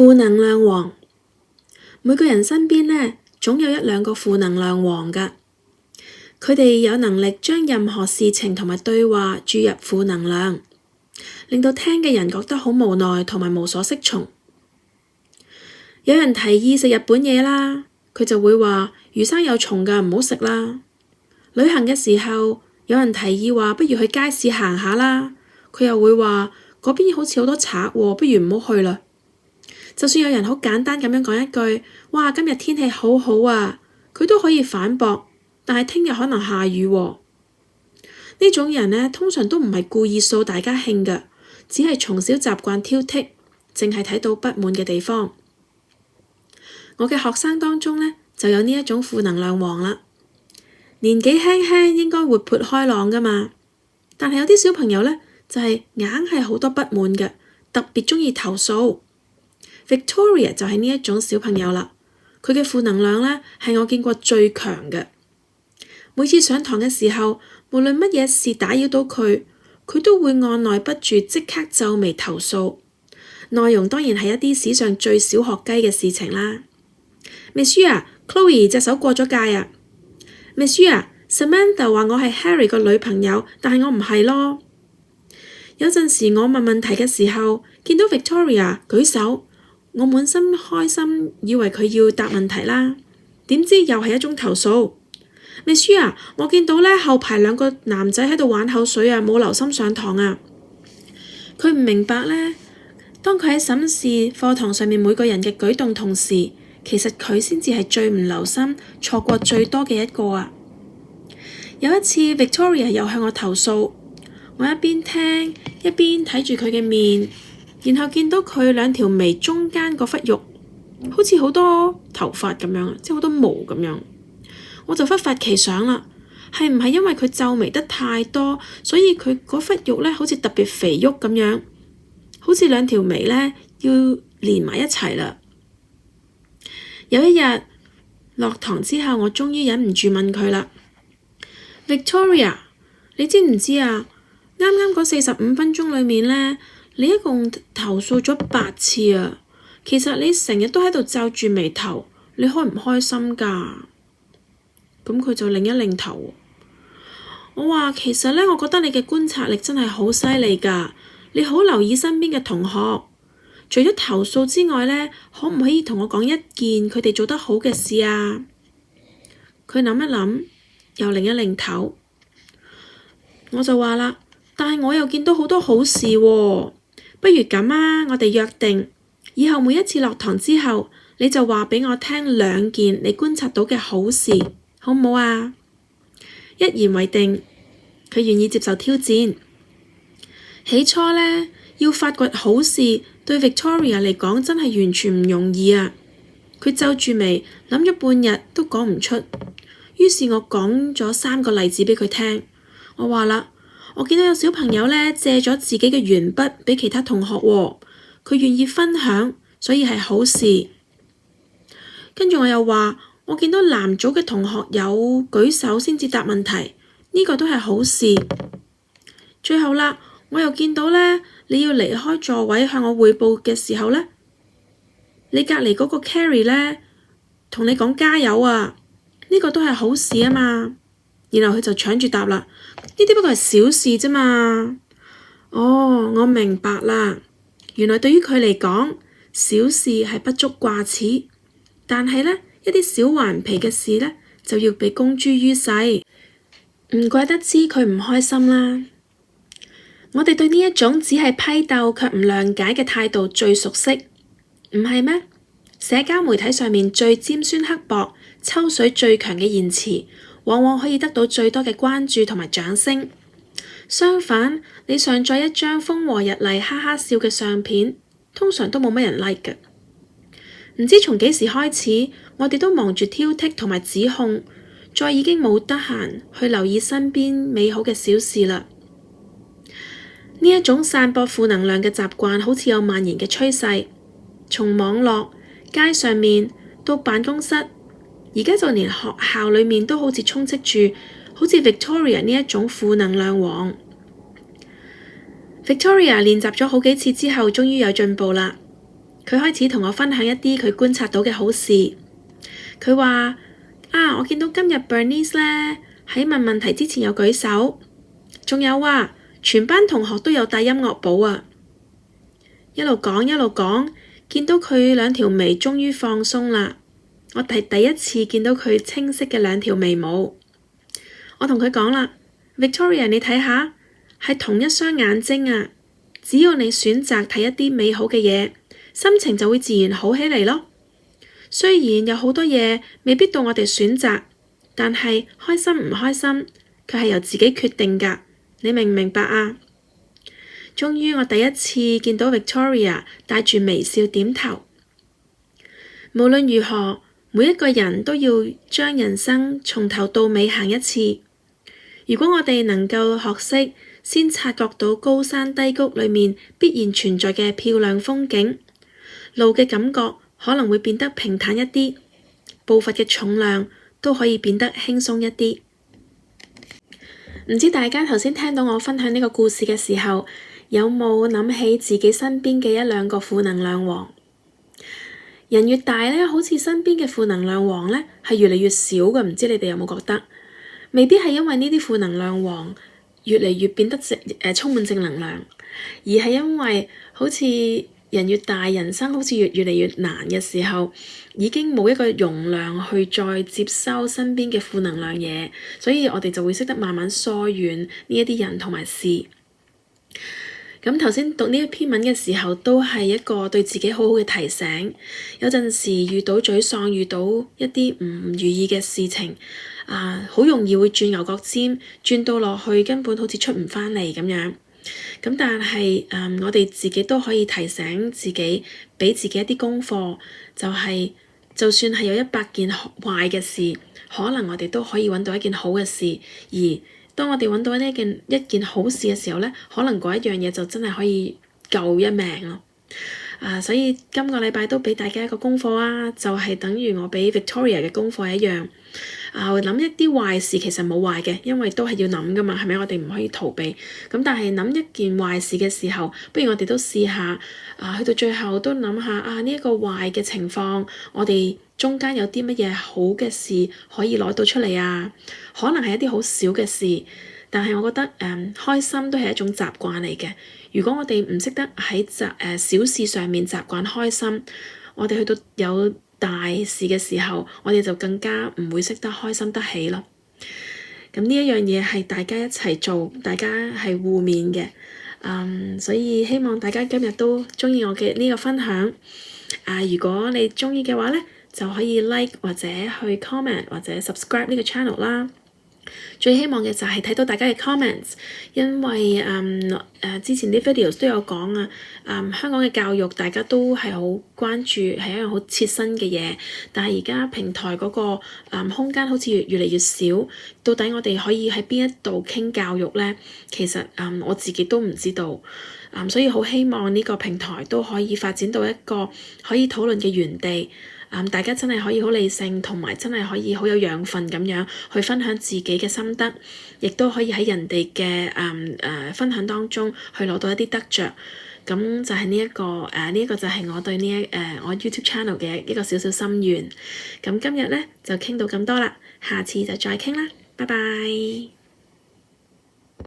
負能量王，每個人身邊呢，總有一兩個負能量王㗎。佢哋有能力將任何事情同埋對話注入負能量，令到聽嘅人覺得好無奈同埋無所適從。有人提議食日本嘢啦，佢就會話魚生有蟲㗎，唔好食啦。旅行嘅時候，有人提議話不如去街市行下啦，佢又會話嗰邊好似好多賊喎，不如唔好去啦。就算有人好簡單咁樣講一句，哇，今日天氣好好啊，佢都可以反駁，但係聽日可能下雨喎。呢種人呢，通常都唔係故意掃大家興嘅，只係從小習慣挑剔，淨係睇到不滿嘅地方。我嘅學生當中呢，就有呢一種負能量王啦。年紀輕輕應該活潑開朗㗎嘛，但係有啲小朋友呢，就係硬係好多不滿嘅，特別鍾意投訴。Victoria 就係呢一種小朋友啦，佢嘅負能量呢，係我見過最強嘅。每次上堂嘅時候，無論乜嘢事打擾到佢，佢都會按捺不住即刻皺眉投訴。內容當然係一啲史上最小學雞嘅事情啦。Monsieur 啊，Chloe 隻手過咗界啊。Monsieur 啊，Samantha 話我係 Harry 個女朋友，但係我唔係咯。有陣時我問問題嘅時候，見到 Victoria 舉手，我滿心開心，以為佢要答問題啦，點知又係一種投訴。Monsieur 啊，我見到呢後排兩個男仔喺度玩口水啊，冇留心上堂啊。佢唔明白呢，當佢喺審視課堂上面每個人嘅舉動同時，其實佢先至係最唔留心、錯過最多嘅一個啊。有一次 Victoria 又向我投訴，我一邊聽一邊睇住佢嘅面，然後見到佢兩條眉中間嗰忽肉好似好多頭髮咁樣，即係好多毛咁樣。我就忽發奇想啦，係唔係因為佢皺眉得太多，所以佢嗰忽肉呢好似特別肥沃咁樣，好似兩條眉呢要連埋一齊啦。有一日落堂之後，我終於忍唔住問佢啦，Victoria， 你知唔知啊？啱啱嗰45分鐘裏面呢，你一共投訴咗8次啊！其實你成日都喺度皺住眉頭，你開唔開心㗎？咁佢就擰一擰頭。我話其實呢，我覺得你嘅觀察力真係好犀利㗎，你好留意身邊嘅同學。除咗投訴之外呢，可唔可以同我講一件佢哋做得好嘅事啊？佢諗一諗，又擰一擰頭。我就話啦，但係我又見到好多好事喎，不如咁啊，我哋約定，以後每一次落堂之後，你就話畀我聽2件你觀察到嘅好事，好唔好啊？一言為定，佢願意接受挑戰。起初呢，要發掘好事，對 Victoria 嚟講真係完全唔容易啊！佢皺住眉，諗咗半日都講唔出。於是我講咗3個例子畀佢聽。我話啦，我見到有小朋友呢借咗自己嘅鉛筆畀其他同學喎，佢願意分享，所以係好事。跟住我又話，我見到男組嘅同學有舉手先至答問題，呢個都係好事。最後啦，我又見到呢，你要離開座位向我匯報嘅時候呢，你隔離嗰個 Carrie 呢，同你講加油啊，呢個都係好事啊嘛。然後佢就搶住答啦，呢啲不過係小事啫嘛。哦，我明白啦，原來對於佢嚟講，小事係不足掛齒，但係呢，一啲小頑皮嘅事呢，就要被公諸於世，唔怪得知佢唔開心啦。我哋對呢一種只係批鬥卻唔諒解嘅態度最熟悉，唔係咩？社交媒體上面最尖酸刻薄、抽水最強嘅言辭，往往可以得到最多嘅關注同埋掌聲。相反，你上載一張風和日麗、哈哈笑嘅相片，通常都冇乜人 like 嘅。唔知從幾時開始，我哋都忙住挑剔同埋指控，再已經冇得閒去留意身邊美好嘅小事啦。呢一種散播負能量嘅習慣，好似有蔓延嘅趨勢，從網絡、街上面到辦公室，而家就連學校裏面都好似充斥住好似 Victoria 呢一種負能量王。Victoria 練習咗好幾次之後，終於有進步啦。佢開始同我分享一啲佢觀察到嘅好事。佢話：我見到今日 Bernice 呢喺問問題之前有舉手，仲有全班同學都有帶音樂簿啊！一路講一路講，見到佢兩條眉終於放鬆啦。我第一次見到佢清晰嘅兩條眉毛。我同佢講啦：Victoria， 你睇下，係同一雙眼睛啊！只要你選擇睇一啲美好嘅嘢，心情就會自然好起嚟咯。雖然有好多嘢未必到我哋選擇，但係開心唔開心，佢係由自己決定㗎。你明唔明白啊？終於我第一次見到 Victoria 帶住微笑點頭。無論如何，每一個人都要將人生從頭到尾行一次。如果我哋能夠學識先察覺到高山低谷裏面必然存在嘅漂亮風景，路嘅感覺可能會變得平坦一啲，步伐嘅重量都可以變得輕鬆一啲。唔知大家頭先聽到我分享呢個故事嘅時候，有冇諗起自己身邊嘅一兩個負能量王？人越大呢，好似身邊嘅負能量王呢係越嚟越少嘅，唔知你哋有冇覺得？未必係因為呢啲負能量王越嚟越變得充滿正能量，而係因為好似人越大，人生好似越嚟越難嘅時候，已經冇一個容量去再接收身邊嘅負能量嘢，所以我哋就會識得慢慢疏遠呢一啲人同埋事。咁頭先讀呢一篇文嘅時候，都係一個對自己好好嘅提醒。有陣時遇到沮喪，遇到一啲唔如意嘅事情，好容易會轉牛角尖，轉到落去根本好似出唔返嚟咁樣。咁但係我哋自己都可以提醒自己，俾自己一啲功課，就算係有100件壞嘅事，可能我哋都可以揾到一件好嘅事。而當我哋揾到一件好事嘅時候呢，可能嗰一樣嘢就真係可以救一命咯。所以今個禮拜都俾大家一個功課啊，就係等於我俾 Victoria 嘅功課一樣。諗一啲壞事其實冇壞嘅，因為都係要諗噶嘛，係咪？我哋唔可以逃避。咁但係諗一件壞事嘅時候，不如我哋都試下去到最後都諗下呢一個壞嘅情況，我哋中間有啲乜嘢好嘅事可以攞到出嚟啊？可能係一啲好小嘅事，但係我覺得開心都係一種習慣嚟嘅。如果我哋唔識得喺小事上面習慣開心，我哋去到有大事嘅時候，我哋就更加唔會識得開心得起咯。咁呢一樣嘢係大家一齊做，大家係互勉嘅。所以希望大家今日都鍾意我嘅呢個分享。如果你鍾意嘅話呢，就可以 like 或者去 comment 或者 subscribe 呢個 channel 啦。最希望嘅就係睇到大家嘅 comments， 因為之前啲 videos 都有講香港嘅教育大家都係好關注，係一樣好切身嘅嘢。但係而家平台嗰個空間好似越嚟越少，到底我哋可以喺邊一度傾教育呢？其實我自己都唔知道。所以好希望呢個平台都可以發展到一個可以討論嘅園地。大家真係可以好理性，同埋真係可以好有養分咁樣去分享自己嘅心得，亦都可以喺人哋嘅分享當中去攞到一啲得着。咁就係呢一個就係我對我 YouTube channel 嘅一個小小心願。咁今日呢就傾到咁多啦，下次就再傾啦，拜拜。